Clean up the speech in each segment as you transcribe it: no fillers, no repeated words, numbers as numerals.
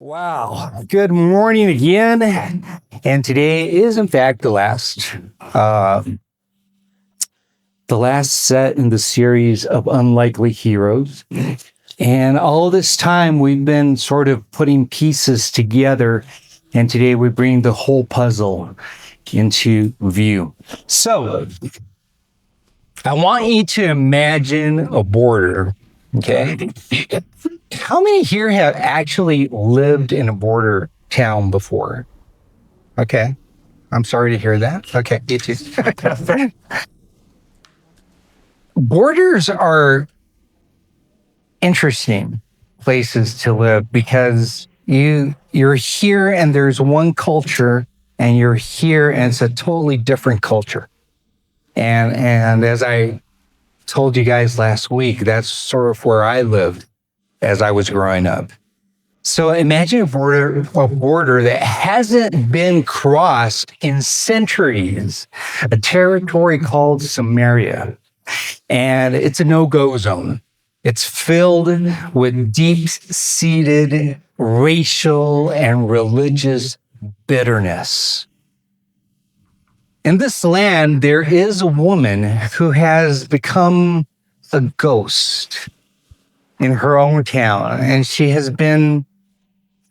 Wow. Good morning again. And today is in fact the last set in the series of Unlikely Heroes. And all this time we've been sort of putting pieces together, and today we bring the whole puzzle into view. So I want you to imagine a border, okay? How many here have actually lived in a border town before? Okay. I'm sorry to hear that. Okay, you too. Borders are interesting places to live because you're here and there's one culture, and you're here and it's a totally different culture. And as I told you guys last week, that's sort of where I lived as I was growing up. So imagine a border that hasn't been crossed in centuries, a territory called Samaria. And it's a no-go zone. It's filled with deep-seated racial and religious bitterness. In this land, there is a woman who has become a ghost in her own town, and she has been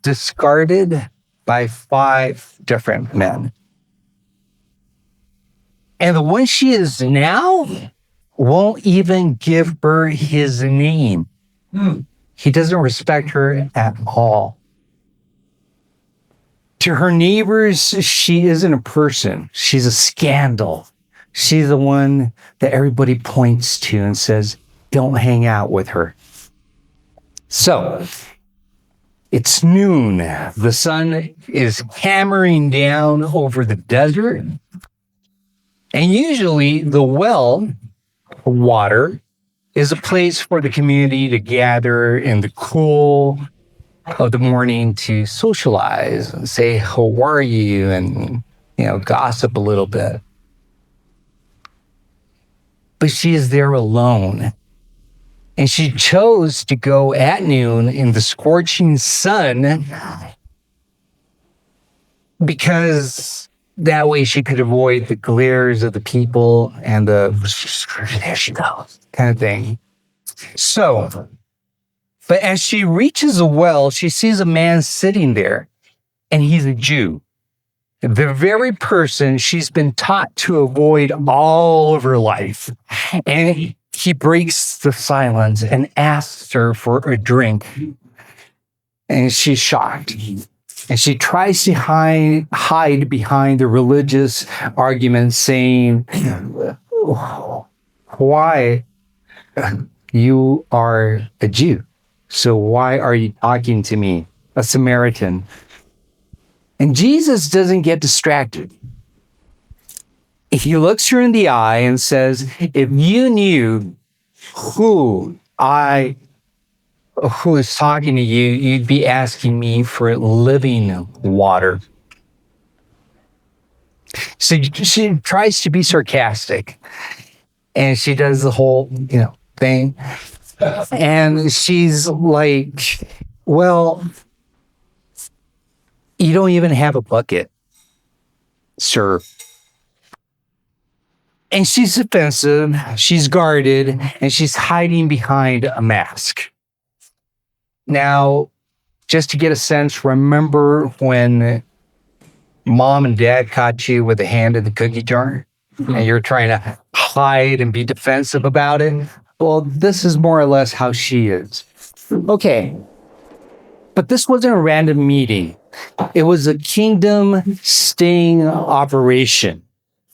discarded by 5 different men. And the one she is now won't even give her his name. He doesn't respect her at all. To her neighbors, she isn't a person. She's a scandal. She's the one that everybody points to and says, don't hang out with her. So, it's noon. The sun is hammering down over the desert. And usually the well water is a place for the community to gather in the cool of the morning to socialize and say, how are you? And, gossip a little bit. But she is there alone. And she chose to go at noon in the scorching sun because that way she could avoid the glares of the people and the, there she goes, kind of thing. So, but as she reaches a well, she sees a man sitting there, and he's a Jew. The very person she's been taught to avoid all of her life. And he breaks the silence and asks her for a drink. And she's shocked. And she tries to hide behind the religious argument, saying, why? You are a Jew. So why are you talking to me, a Samaritan? And Jesus doesn't get distracted. He looks her in the eye and says, if you knew who is talking to you, you'd be asking me for living water. So she tries to be sarcastic, and she does the whole, thing. And she's like, well, you don't even have a bucket, sir. And she's offensive, she's guarded, and she's hiding behind a mask. Now, just to get a sense, remember when mom and dad caught you with a hand in the cookie jar and you're trying to hide and be defensive about it? Well, this is more or less how she is. Okay, but this wasn't a random meeting. It was a kingdom sting operation.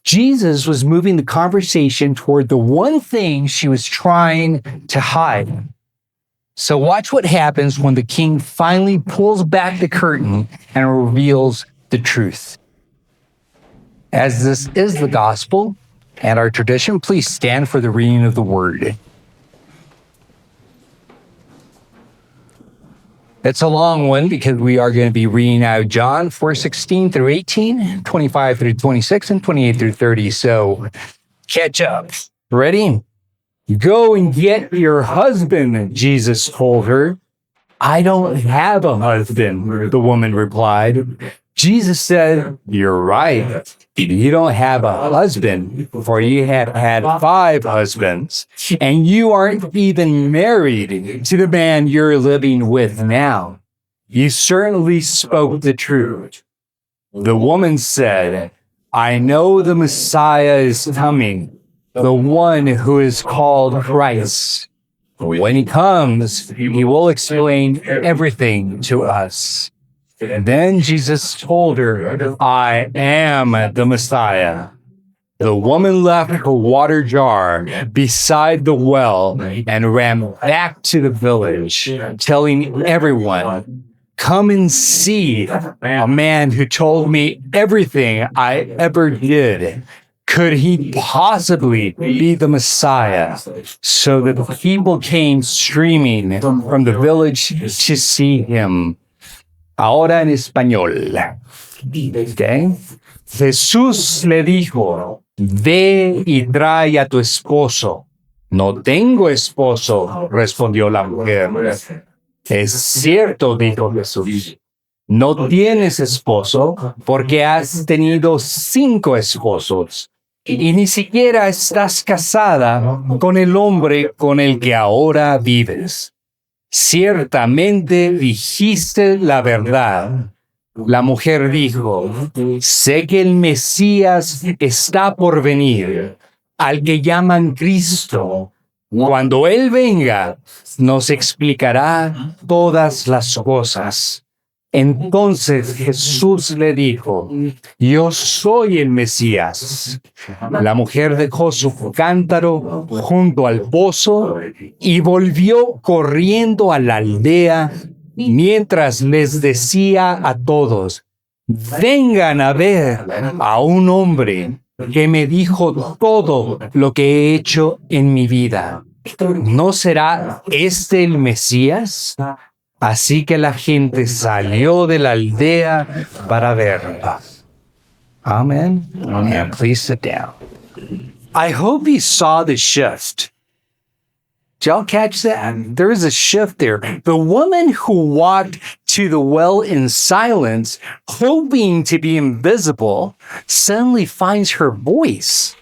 Jesus was moving the conversation toward the one thing she was trying to hide. So watch what happens when the king finally pulls back the curtain and reveals the truth. As this is the gospel and our tradition, please stand for the reading of the word. It's a long one because we are going to be reading out John 4:16 through 18, 25 through 26, and 28 through 30. So catch up. Ready? Go and get your husband, Jesus told her. I don't have a husband, the woman replied. Jesus said, you're right. You don't have a husband, for you have had 5 husbands, and you aren't even married to the man you're living with now. You certainly spoke the truth. The woman said, I know the Messiah is coming, the one who is called Christ. When he comes, he will explain everything to us. And then Jesus told her, I am the Messiah. The woman left her water jar beside the well and ran back to the village, telling everyone, come and see a man who told me everything I ever did. Could he possibly be the Messiah? So the people came streaming from the village to see him. Ahora en español. Okay. Jesús le dijo, ve y trae a tu esposo. No tengo esposo, respondió la mujer. Es cierto, dijo Jesús. No tienes esposo porque has tenido 5 esposos y ni siquiera estás casada con el hombre con el que ahora vives. Ciertamente dijiste la verdad. La mujer dijo, sé que el Mesías está por venir, al que llaman Cristo. Cuando Él venga, nos explicará todas las cosas. Entonces Jesús le dijo, yo soy el Mesías. La mujer dejó su cántaro junto al pozo y volvió corriendo a la aldea mientras les decía a todos, vengan a ver a un hombre que me dijo todo lo que he hecho en mi vida. ¿No será este el Mesías? Así que la gente salió de la aldea para verlo. Amen. And please sit down. I hope you saw the shift. Did y'all catch that? There is a shift there. The woman who walked to the well in silence, hoping to be invisible, suddenly finds her voice.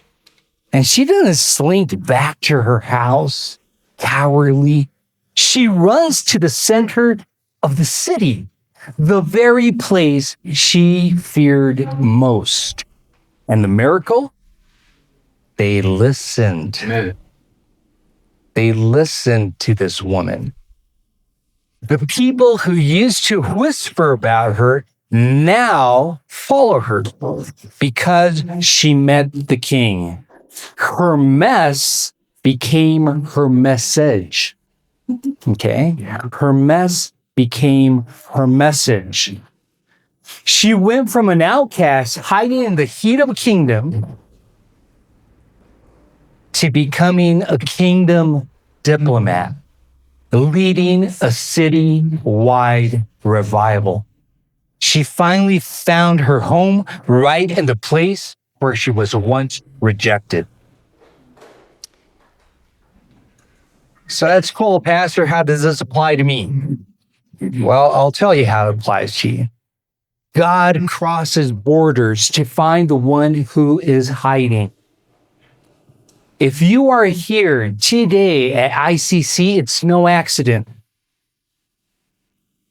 And she doesn't slink back to her house, cowardly. She runs to the center of the city, the very place she feared most. And the miracle? They listened. They listened to this woman. The people who used to whisper about her now follow her because she met the king. Her mess became her message. Okay? Her mess became her message. She went from an outcast hiding in the heat of a kingdom to becoming a kingdom diplomat, leading a city-wide revival. She finally found her home right in the place where she was once rejected. So that's cool, Pastor. How does this apply to me? Well, I'll tell you how it applies to you. God crosses borders to find the one who is hiding. If you are here today at ICC, it's no accident.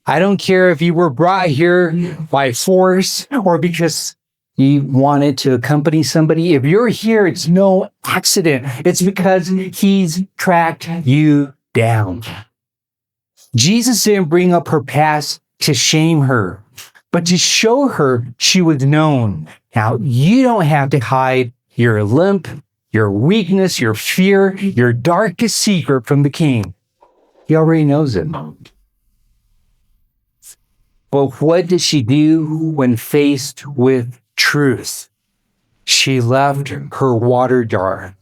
I don't care if you were brought here by force or because you wanted to accompany somebody. If you're here, it's no accident. It's because he's tracked you down. Jesus didn't bring up her past to shame her, but to show her she was known. Now, you don't have to hide your limp, your weakness, your fear, your darkest secret from the king. He already knows it. But what did she do when faced with truth? She left her water jar.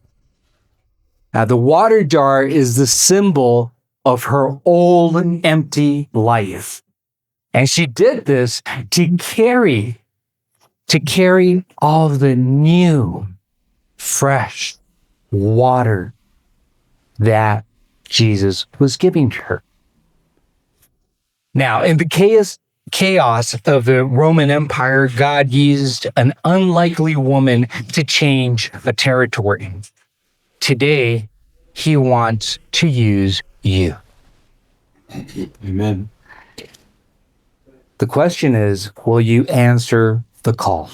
Now, the water jar is the symbol of her old empty life. And she did this to carry all of the new, fresh water that Jesus was giving to her. Now, in the chaos of the Roman Empire, God used an unlikely woman to change a territory. Today, he wants to use you. Amen. The question is, will you answer the call?